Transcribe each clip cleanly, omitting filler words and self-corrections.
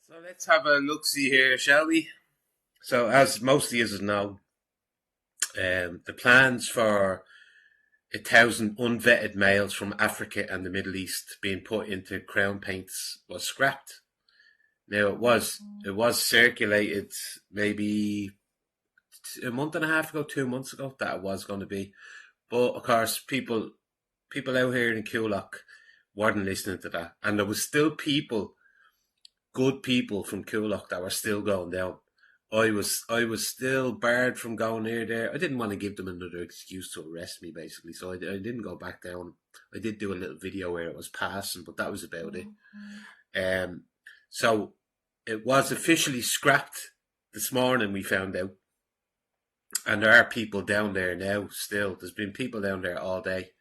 So let's have a look-see here, shall we? So, as most of you know, the plans for 1,000 unvetted males from Africa and the Middle East being put into crown paints was scrapped. Now it was circulated maybe a month and a half ago, 2 months ago, that it was going to be, but of course people out here in Coolock weren't listening to that, and there was still good people from Coolock that were still going down. I was still barred from going near there. I didn't want to give them another excuse to arrest me, basically, so I didn't go back down. I did do a little video where it was passing, but that was about it. So it was officially scrapped this morning. We found out, and there are people down there now. Still, there's been people down there all day.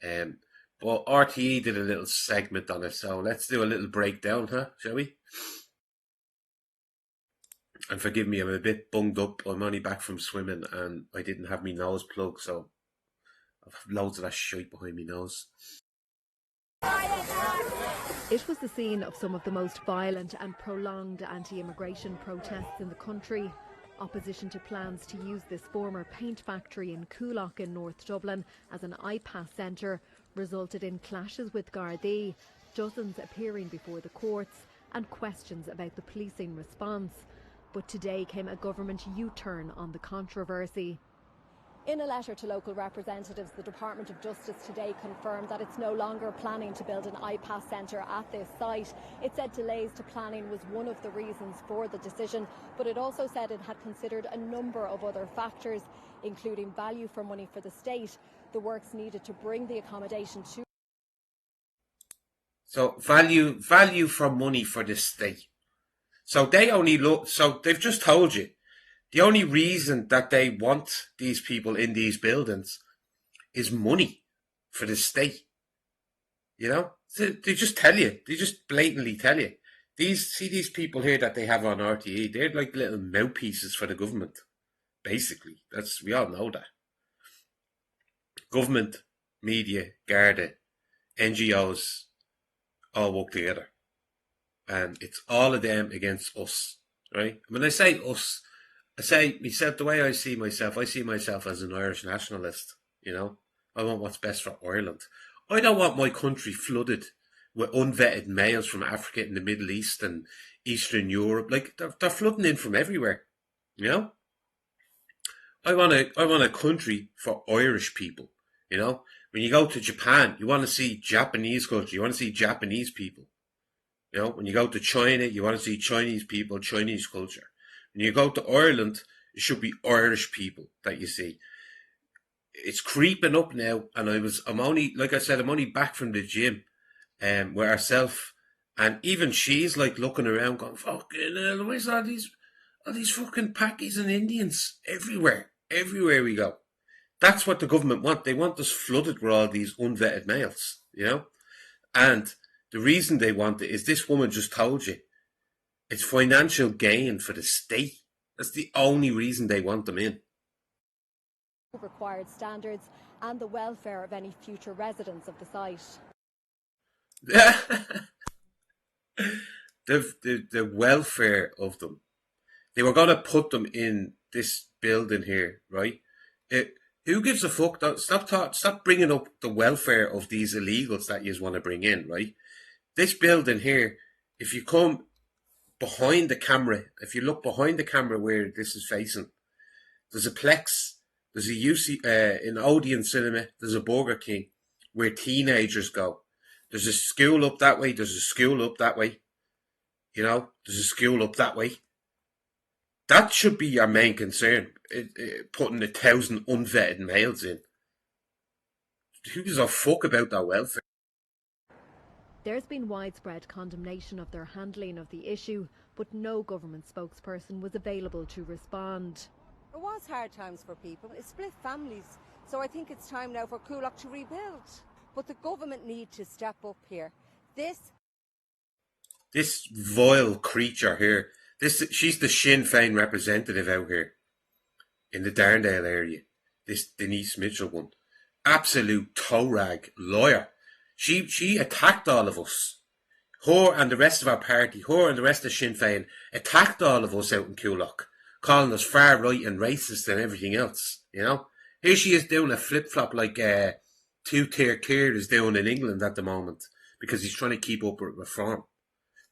But RTE did a little segment on it, so let's do a little breakdown, shall we? And forgive me, I'm a bit bunged up. I'm only back from swimming and I didn't have my nose plugged, so I've loads of that shite behind my nose. It was the scene of some of the most violent and prolonged anti-immigration protests in the country. Opposition to plans to use this former paint factory in Coolock in North Dublin as an IPAS centre resulted in clashes with Gardaí, dozens appearing before the courts and questions about the policing response. But today came a government U-turn on the controversy. In a letter to local representatives, the Department of Justice today confirmed that it's no longer planning to build an IPAS centre at this site. It said delays to planning was one of the reasons for the decision, but it also said it had considered a number of other factors, including value for money for the state, the works needed to bring the accommodation to... So value for money for the state. So they only look. So they've just told you the only reason that they want these people in these buildings is money for the state. You know, so they just tell you. They just blatantly tell you. These people here that they have on RTE, they're like little mouthpieces for the government. Basically, we all know that. Government, media, Garda, NGOs all work together. And it's all of them against us, right? When I say us, I say myself, the way I see myself as an Irish nationalist, you know? I want what's best for Ireland. I don't want my country flooded with unvetted males from Africa and the Middle East and Eastern Europe. Like, they're flooding in from everywhere, you know? I want a country for Irish people, you know? When you go to Japan, you want to see Japanese culture, you want to see Japanese people. You know, when you go to China, you want to see Chinese people, Chinese culture. When you go to Ireland, it should be Irish people that you see. It's creeping up now, and I'm only back from the gym, with herself, and even she's like looking around, going, "Fucking hell, where's all these fucking Pakis and Indians everywhere we go?" That's what the government want. They want us flooded with all these unvetted males, you know, and the reason they want it is this woman just told you. It's financial gain for the state. That's the only reason they want them in. Required standards and the welfare of any future residents of the site. the welfare of them. They were going to put them in this building here, right? Who gives a fuck? Stop bringing up the welfare of these illegals that you want to bring in, right? This building here, if you come behind the camera, if you look behind the camera where this is facing, there's a Plex, there's a in Odeon Cinema, there's a Burger King where teenagers go. There's a school up that way, there's a school up that way. You know, there's a school up that way. That should be your main concern, putting 1,000 unvetted males in. Who gives a fuck about their welfare? There's been widespread condemnation of their handling of the issue, but no government spokesperson was available to respond. It was hard times for people. It split families. So I think it's time now for Coolock to rebuild. But the government need to step up here. This vile creature here, she's the Sinn Féin representative out here in the Darndale area. This Denise Mitchell one. Absolute toe rag liar. She attacked all of us. her and the rest of our party, her and the rest of Sinn Féin, attacked all of us out in Coolock, calling us far right and racist and everything else, you know. Here she is doing a flip-flop like two-tier clear is doing in England at the moment, because he's trying to keep up with reform.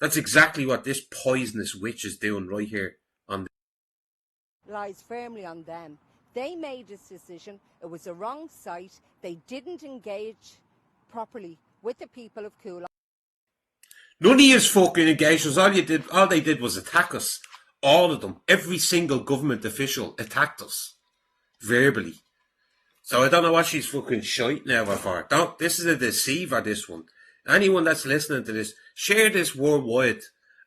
That's exactly what this poisonous witch is doing right here on the... Lies firmly on them. They made this decision. It was a wrong site. They didn't engage properly with the people of Coolock. None of yous fucking engaged us. All they did was attack us. All of them. Every single government official attacked us. Verbally. So I don't know what she's fucking shite now for. This is a deceiver, this one. Anyone that's listening to this, share this worldwide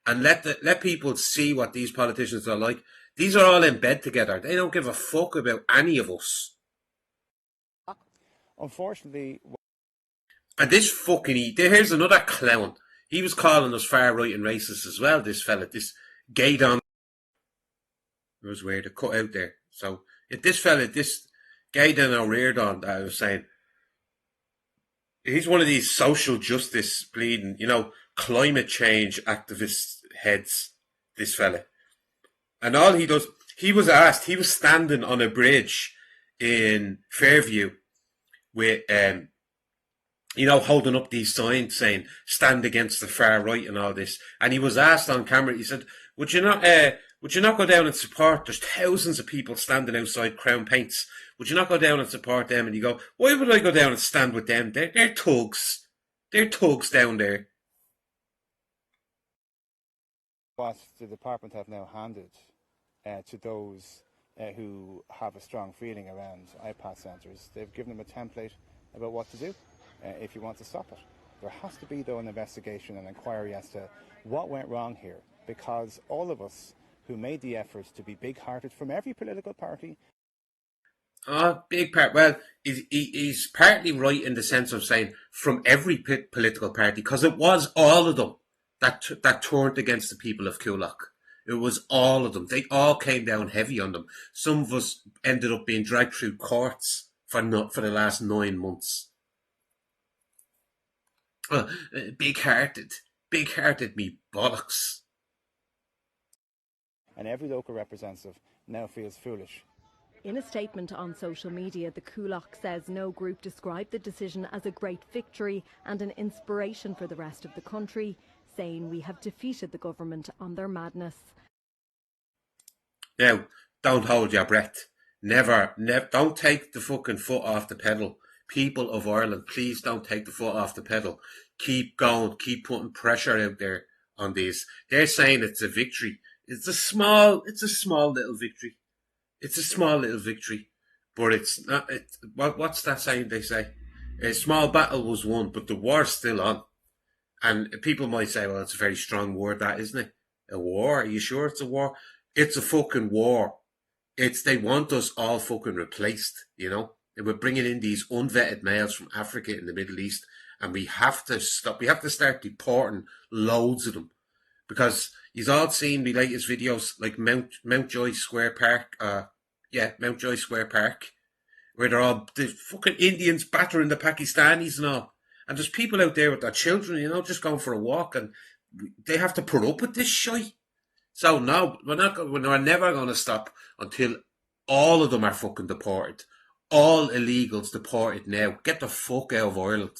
and let people see what these politicians are like. These are all in bed together. They don't give a fuck about any of us. Unfortunately... And this fucking... Here's another clown. He was calling us far right and racist as well, this fella. This Gaydon. It was weird to cut out there. So, this fella, this Gaydon O'Riordan that I was saying, he's one of these social justice bleeding, climate change activist heads, this fella. And all he does, he was standing on a bridge in Fairview with, holding up these signs saying, stand against the far right and all this. And he was asked on camera, he said, would you not go down and support, there's thousands of people standing outside Crown Paints. Would you not go down and support them? And you go, why would I go down and stand with them? They're thugs. They're thugs down there. What the department have now handed to those who have a strong feeling around iPad centres, they've given them a template about what to do if you want to stop it. There has to be, though, an investigation and inquiry as to what went wrong here, because all of us who made the effort to be big-hearted from every political party... Big part. Well, he's partly right in the sense of saying from every political party, because it was all of them that turned against the people of Coolock. It was all of them. They all came down heavy on them. Some of us ended up being dragged through courts for the last 9 months. Big-hearted me bollocks. And every local representative now feels foolish. In a statement on social media, the Coolock says no group described the decision as a great victory and an inspiration for the rest of the country, saying we have defeated the government on their madness. Now, don't hold your breath. Never, don't take the fucking foot off the pedal. People of Ireland, please don't take the foot off the pedal. Keep going, keep putting pressure out there on these. They're saying it's a victory. It's a small little victory. It's a small little victory, but it's not. What's that saying they say? A small battle was won, but the war's still on. And people might say, well, it's a very strong word, that, isn't it? A war? Are you sure it's a war? It's a fucking war. They want us all fucking replaced, They were bringing in these unvetted males from Africa and the Middle East, and we have to stop. We have to start deporting loads of them. Because you've all seen the latest videos like Mountjoy Square Park, Mountjoy Square Park, where they're all the fucking Indians battering the Pakistanis and all. And there's people out there with their children, just going for a walk, and they have to put up with this shit. So no, we're never going to stop until all of them are fucking deported. All illegals deported now. Get the fuck out of Ireland.